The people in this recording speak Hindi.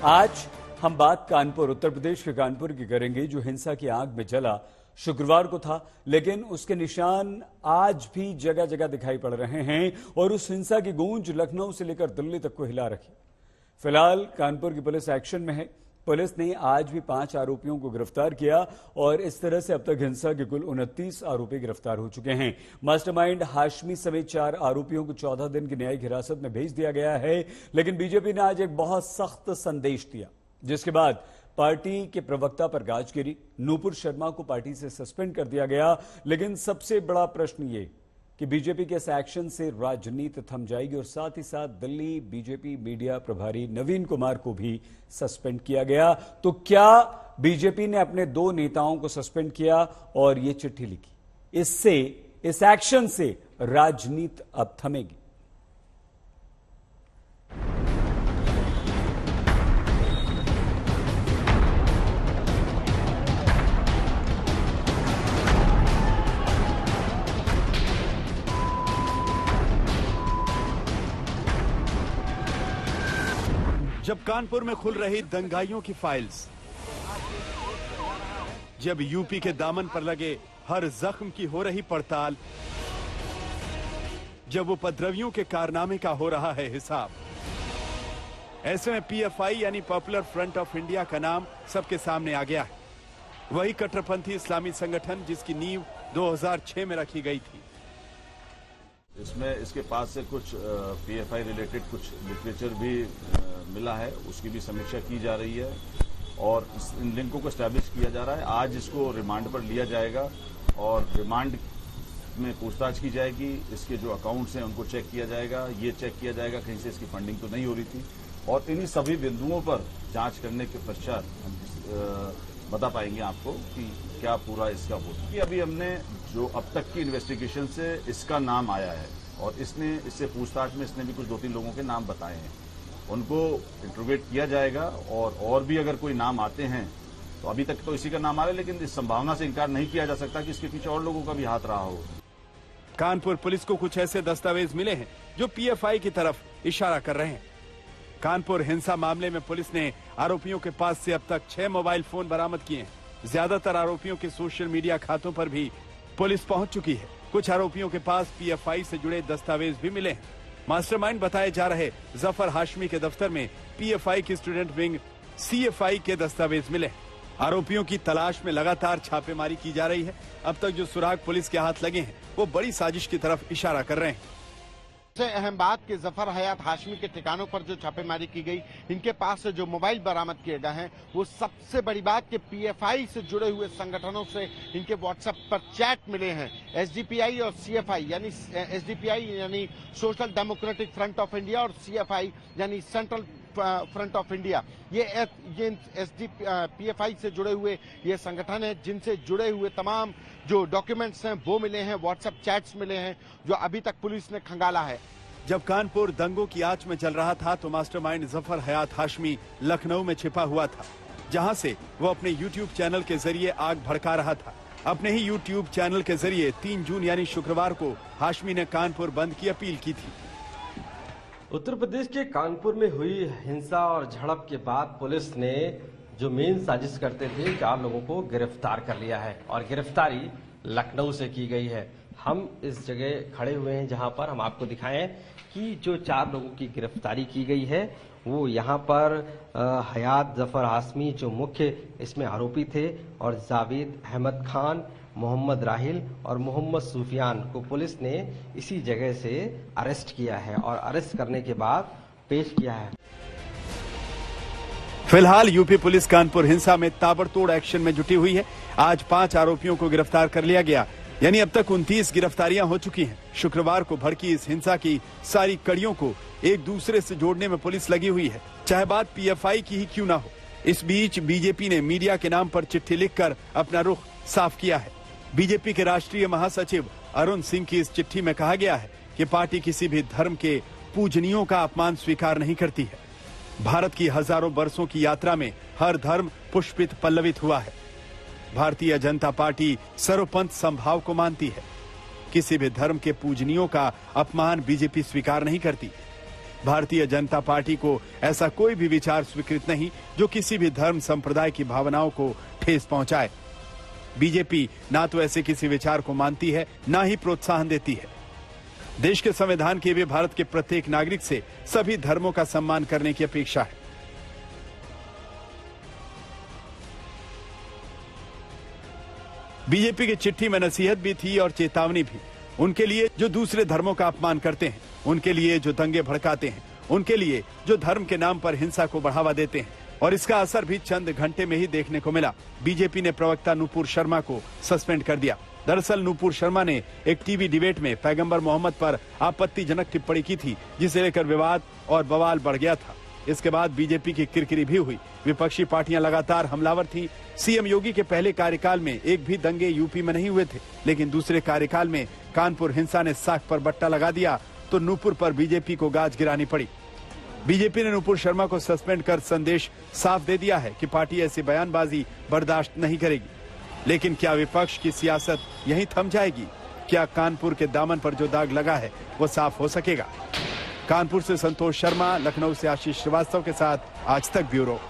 आज हम बात कानपुर, उत्तर प्रदेश के कानपुर की करेंगे, जो हिंसा की आग में जला शुक्रवार को था, लेकिन उसके निशान आज भी जगह जगह दिखाई पड़ रहे हैं और उस हिंसा की गूंज लखनऊ से लेकर दिल्ली तक को हिला रखी। फिलहाल कानपुर की पुलिस एक्शन में है। पुलिस ने आज भी 5 आरोपियों को गिरफ्तार किया और इस तरह से अब तक हिंसा के कुल 29 आरोपी गिरफ्तार हो चुके हैं। मास्टरमाइंड हाशमी समेत 4 आरोपियों को 14 दिन की न्यायिक हिरासत में भेज दिया गया है। लेकिन बीजेपी ने आज एक बहुत सख्त संदेश दिया, जिसके बाद पार्टी के प्रवक्ता पर गाज गिरी। नूपुर शर्मा को पार्टी से सस्पेंड कर दिया गया। लेकिन सबसे बड़ा प्रश्न ये कि बीजेपी के इस एक्शन से राजनीति थम जाएगी और साथ ही साथ दिल्ली बीजेपी मीडिया प्रभारी नवीन कुमार को भी सस्पेंड किया गया। तो क्या बीजेपी ने अपने 2 नेताओं को सस्पेंड किया और ये चिट्ठी लिखी? इससे, इस एक्शन से राजनीति अब थमेगी। जब कानपुर में खुल रही दंगाइयों की फाइल्स, जब यूपी के दामन पर लगे हर जख्म की हो रही पड़ताल, जब उपद्रवियों के कारनामे का हो रहा है हिसाब, ऐसे में पीएफआई यानी पॉपुलर फ्रंट ऑफ इंडिया का नाम सबके सामने आ गया है। वही कट्टरपंथी इस्लामी संगठन जिसकी नींव 2006 में रखी गई थी। इसमें इसके पास से कुछ पीएफआई रिलेटेड कुछ लिटरेचर भी मिला है, उसकी भी समीक्षा की जा रही है और इन लिंकों को एस्टैब्लिश किया जा रहा है। आज इसको रिमांड पर लिया जाएगा और रिमांड में पूछताछ की जाएगी। इसके जो अकाउंट्स हैं उनको चेक किया जाएगा, ये चेक किया जाएगा कहीं से इसकी फंडिंग तो नहीं हो रही थी और इन्हीं सभी बिंदुओं पर जांच करने के पश्चात हम बता पाएंगे आपको कि क्या पूरा इसका होता है। अभी हमने जो अब तक की इन्वेस्टिगेशन से इसका नाम आया है और इससे पूछताछ में इसने भी कुछ 2-3 लोगों के नाम बताए हैं, उनको इंट्रोगेट किया जाएगा और भी अगर कोई नाम आते हैं तो अभी तक तो इसी का नाम आ रहा है, लेकिन इस संभावना से इनकार नहीं किया जा सकता कि इसके पीछे और लोगों का भी हाथ रहा हो। कानपुर पुलिस को कुछ ऐसे दस्तावेज मिले हैं जो पीएफआई की तरफ इशारा कर रहे हैं। कानपुर हिंसा मामले में पुलिस ने आरोपियों के पास से अब तक 6 मोबाइल फोन बरामद किए हैं। ज्यादातर आरोपियों के सोशल मीडिया खातों पर भी पुलिस पहुंच चुकी है। कुछ आरोपियों के पास पीएफआई से जुड़े दस्तावेज भी मिले हैं। मास्टरमाइंड बताए जा रहे जफर हाशमी के दफ्तर में पीएफआई की स्टूडेंट विंग सीएफआई के दस्तावेज मिले हैं। आरोपियों की तलाश में लगातार छापेमारी की जा रही है। अब तक जो सुराग पुलिस के हाथ लगे हैं वो बड़ी साजिश की तरफ इशारा कर रहे हैं। सबसे अहम बात कि जफर हयात हाशमी के ठिकानों पर जो छापेमारी की गई, इनके पास से जो मोबाइल बरामद किए गए हैं, वो सबसे बड़ी बात कि पीएफआई से जुड़े हुए संगठनों से इनके व्हाट्सएप पर चैट मिले हैं। एसडीपीआई और सीएफआई यानी एसडीपीआई यानी social democratic front of India और सीएफआई यानी सेंट्रल फ्रंट ऑफ इंडिया, ये पीएफआई से जुड़े हुए ये संगठन है, जिनसे जुड़े हुए तमाम जो डॉक्यूमेंट्स हैं वो मिले हैं, व्हाट्सएप चैट्स मिले हैं, जो अभी तक पुलिस ने खंगाला है। जब कानपुर दंगों की आंच में चल रहा था तो मास्टरमाइंड जफर हयात हाशमी लखनऊ में छिपा हुआ था, जहां से वो अपने यूट्यूब चैनल के जरिए आग भड़का रहा था। अपने ही यूट्यूब चैनल के जरिए 3 जून यानी शुक्रवार को हाशमी ने कानपुर बंद की अपील की थी। उत्तर प्रदेश के कानपुर में हुई हिंसा और झड़प के बाद पुलिस ने जो मेन साजिश करते थे 4 लोगों को गिरफ्तार कर लिया है और गिरफ्तारी लखनऊ से की गई है। हम इस जगह खड़े हुए हैं जहां पर हम आपको दिखाएं कि जो 4 लोगों की गिरफ्तारी की गई है वो यहाँ पर हयात जफर हाशमी जो मुख्य इसमें आरोपी थे और जावेद अहमद खान, मोहम्मद राहिल और मोहम्मद सुफियान को पुलिस ने इसी जगह से अरेस्ट किया है और अरेस्ट करने के बाद पेश किया है। फिलहाल यूपी पुलिस कानपुर हिंसा में ताबड़तोड़ एक्शन में जुटी हुई है। आज 5 आरोपियों को गिरफ्तार कर लिया गया, यानी अब तक 29 गिरफ्तारियां हो चुकी हैं। शुक्रवार को भड़की इस हिंसा की सारी कड़ियों को एक दूसरे से जोड़ने में पुलिस लगी हुई है, चाहे बात पीएफआई की ही क्यों ना हो। इस बीच बीजेपी ने मीडिया के नाम पर चिट्ठी लिखकर अपना रुख साफ किया है। बीजेपी के राष्ट्रीय महासचिव अरुण सिंह की इस चिट्ठी में कहा गया है कि पार्टी किसी भी धर्म के पूजनियों का अपमान स्वीकार नहीं करती है। भारत की हजारों वर्षों की यात्रा में हर धर्म पुष्पित पल्लवित हुआ है। भारतीय जनता पार्टी सर्वपंथ समभाव को मानती है। किसी भी धर्म के पूजनियों का अपमान बीजेपी स्वीकार नहीं करती। भारतीय जनता पार्टी को ऐसा कोई भी विचार स्वीकृत नहीं जो किसी भी धर्म संप्रदाय की भावनाओं को ठेस पहुंचाए। बीजेपी ना तो ऐसे किसी विचार को मानती है, ना ही प्रोत्साहन देती है। देश के संविधान की भी भारत के प्रत्येक नागरिक से सभी धर्मों का सम्मान करने की अपेक्षा है। बीजेपी की चिट्ठी में नसीहत भी थी और चेतावनी भी, उनके लिए जो दूसरे धर्मों का अपमान करते हैं, उनके लिए जो दंगे भड़काते हैं, उनके लिए जो धर्म के नाम पर हिंसा को बढ़ावा देते हैं। और इसका असर भी चंद घंटे में ही देखने को मिला। बीजेपी ने प्रवक्ता नूपुर शर्मा को सस्पेंड कर दिया। दरअसल नूपुर शर्मा ने एक टीवी डिबेट में पैगंबर मोहम्मद पर आपत्तिजनक टिप्पणी की थी, जिसे लेकर विवाद और बवाल बढ़ गया था। इसके बाद बीजेपी की किरकिरी भी हुई। विपक्षी पार्टियां लगातार हमलावर थीं। सीएम योगी के पहले कार्यकाल में एक भी दंगे यूपी में नहीं हुए थे, लेकिन दूसरे कार्यकाल में कानपुर हिंसा ने साख पर बट्टा लगा दिया तो नूपुर पर बीजेपी को गाज गिरानी पड़ी। बीजेपी ने नूपुर शर्मा को सस्पेंड कर संदेश साफ दे दिया है कि पार्टी ऐसी बयानबाजी बर्दाश्त नहीं करेगी। लेकिन क्या विपक्ष की सियासत यहीं थम जाएगी? क्या कानपुर के दामन पर जो दाग लगा है वो साफ हो सकेगा? कानपुर से संतोष शर्मा, लखनऊ से आशीष श्रीवास्तव के साथ आज तक ब्यूरो।